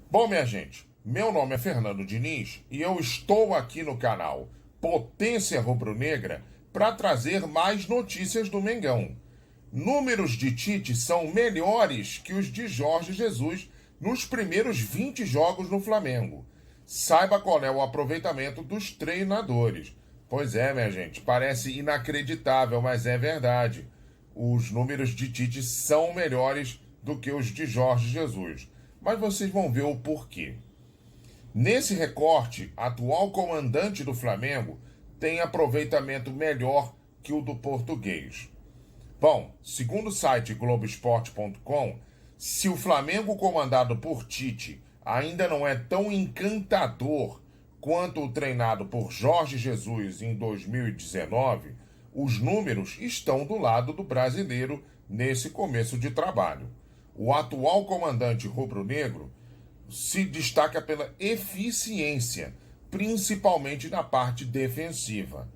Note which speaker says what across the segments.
Speaker 1: Bom, minha gente, meu nome é Fernando Diniz e eu estou aqui no canal Potência Rubro-Negra para trazer mais notícias do Mengão. Números de Tite são melhores que os de Jorge Jesus nos primeiros 20 jogos no Flamengo. Saiba qual é o aproveitamento dos treinadores. Pois é, minha gente, parece inacreditável, mas é verdade. Os números de Tite são melhores do que os de Jorge Jesus. Mas vocês vão ver o porquê. Nesse recorte, atual comandante do Flamengo tem aproveitamento melhor que o do português. Bom, segundo o site Globoesporte.com, se o Flamengo comandado por Tite ainda não é tão encantador quanto o treinado por Jorge Jesus em 2019, os números estão do lado do brasileiro nesse começo de trabalho. O atual comandante rubro-negro se destaca pela eficiência, principalmente na parte defensiva.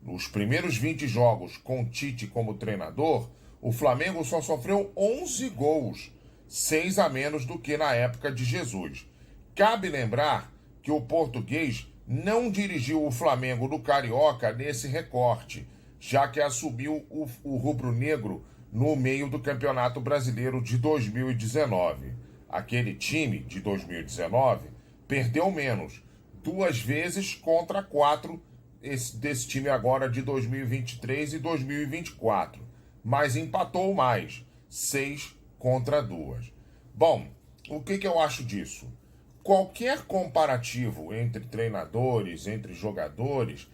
Speaker 1: Nos primeiros 20 jogos com Tite como treinador, o Flamengo só sofreu 11 gols, 6 a menos do que na época de Jesus. Cabe lembrar que o português não dirigiu o Flamengo no Carioca nesse recorte, já que assumiu o rubro-negro no meio do Campeonato Brasileiro de 2019. Aquele time de 2019 perdeu menos, 2 vezes contra 4 desse time agora de 2023 e 2024, mas empatou mais, 6 contra 2. Bom, o que eu acho disso? Qualquer comparativo entre treinadores, entre jogadores,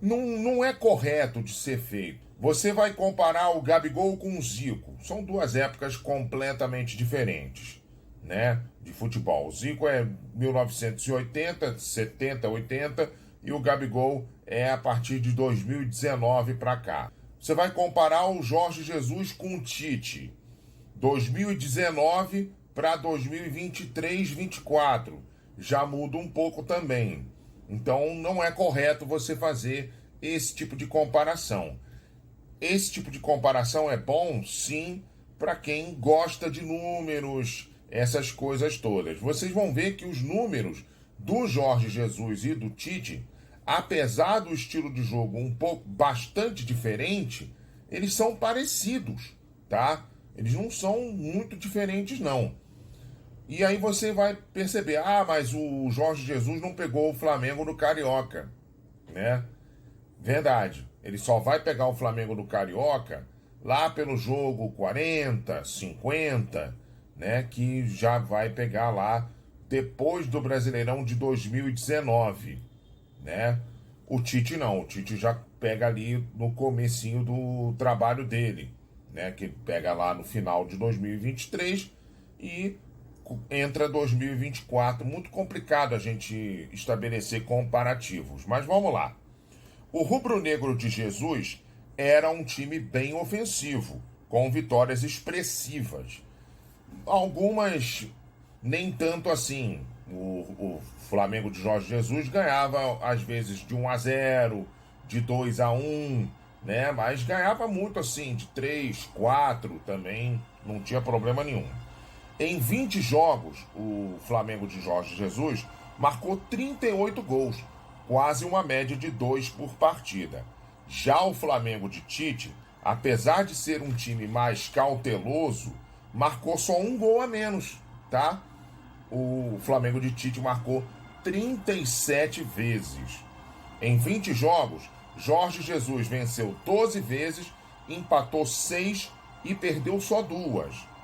Speaker 1: não é correto de ser feito. Você vai comparar o Gabigol com o Zico. São duas épocas completamente diferentes, né, de futebol. O Zico é 1980, 70, 80 e o Gabigol é a partir de 2019 para cá. Você vai comparar o Jorge Jesus com o Tite. 2019 para 2023, 24. Já muda um pouco também. Então não é correto você fazer esse tipo de comparação. Esse tipo de comparação é bom, sim, para quem gosta de números, essas coisas todas. Vocês vão ver que os números do Jorge Jesus e do Tite, apesar do estilo de jogo um pouco bastante diferente, eles são parecidos, tá? Eles não são muito diferentes, não. E aí você vai perceber, mas o Jorge Jesus não pegou o Flamengo no Carioca, né? Verdade. Ele só vai pegar o Flamengo no Carioca lá pelo jogo 40, 50, né? Que já vai pegar lá depois do Brasileirão de 2019, né? O Tite não. O Tite já pega ali no comecinho do trabalho dele, né? Que ele pega lá no final de 2023 e entra 2024. Muito complicado a gente estabelecer comparativos. Mas vamos lá. O rubro-negro de Jesus era um time bem ofensivo, com vitórias expressivas. Algumas nem tanto assim. O Flamengo de Jorge Jesus ganhava às vezes de 1-0, de 2-1, né? Mas ganhava muito assim, de 3, 4 também, não tinha problema nenhum. Em 20 jogos, o Flamengo de Jorge Jesus marcou 38 gols, quase uma média de 2 por partida. Já o Flamengo de Tite, apesar de ser um time mais cauteloso, marcou só um gol a menos, tá? O Flamengo de Tite marcou 37 vezes. Em 20 jogos, Jorge Jesus venceu 12 vezes, empatou 6 e perdeu só 2.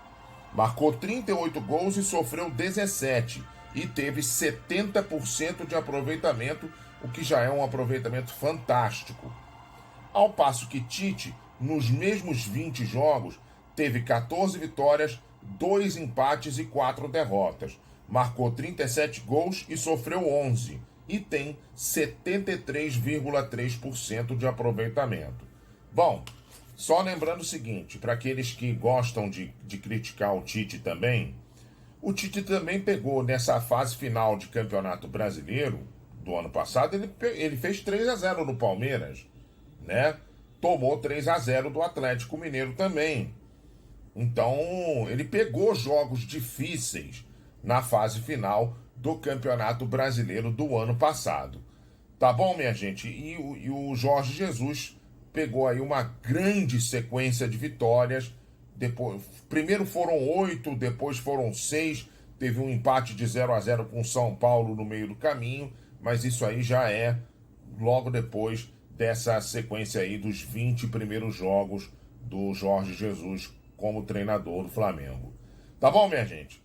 Speaker 1: Marcou 38 gols e sofreu 17 e teve 70% de aproveitamento, o que já é um aproveitamento fantástico. Ao passo que Tite, nos mesmos 20 jogos, teve 14 vitórias, 2 empates e 4 derrotas. Marcou 37 gols e sofreu 11 e tem 73,3% de aproveitamento. Bom, só lembrando o seguinte, para aqueles que gostam de criticar o Tite também, o Tite também pegou nessa fase final de Campeonato Brasileiro do ano passado, ele fez 3-0 no Palmeiras, né? Tomou 3-0 do Atlético Mineiro também. Então, ele pegou jogos difíceis na fase final do Campeonato Brasileiro do ano passado. Tá bom, minha gente? E o Jorge Jesus pegou aí uma grande sequência de vitórias. Primeiro foram 8, depois foram 6. Teve um empate de 0-0 com o São Paulo no meio do caminho, mas isso aí já é logo depois dessa sequência aí dos 20 primeiros jogos do Jorge Jesus como treinador do Flamengo. Tá bom, minha gente?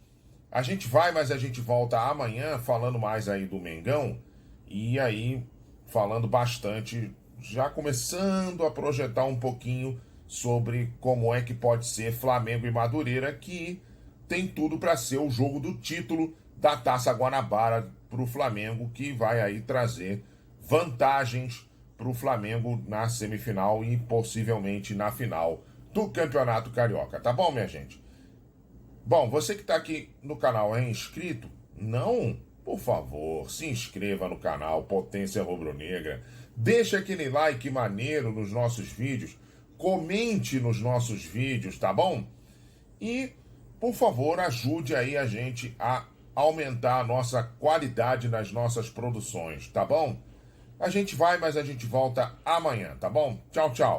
Speaker 1: A gente vai, mas a gente volta amanhã falando mais aí do Mengão e aí falando bastante, já começando a projetar um pouquinho sobre como é que pode ser Flamengo e Madureira, que tem tudo para ser o jogo do título da Taça Guanabara para o Flamengo, que vai aí trazer vantagens para o Flamengo na semifinal e possivelmente na final do Campeonato Carioca. Tá bom, minha gente? Bom, você que está aqui no canal é inscrito? Não? Por favor, se inscreva no canal Potência Rubro-Negra. Deixa aquele like maneiro nos nossos vídeos. Comente nos nossos vídeos, tá bom? E, por favor, ajude aí a gente a aumentar a nossa qualidade nas nossas produções, tá bom? A gente vai, mas a gente volta amanhã, tá bom? Tchau, tchau.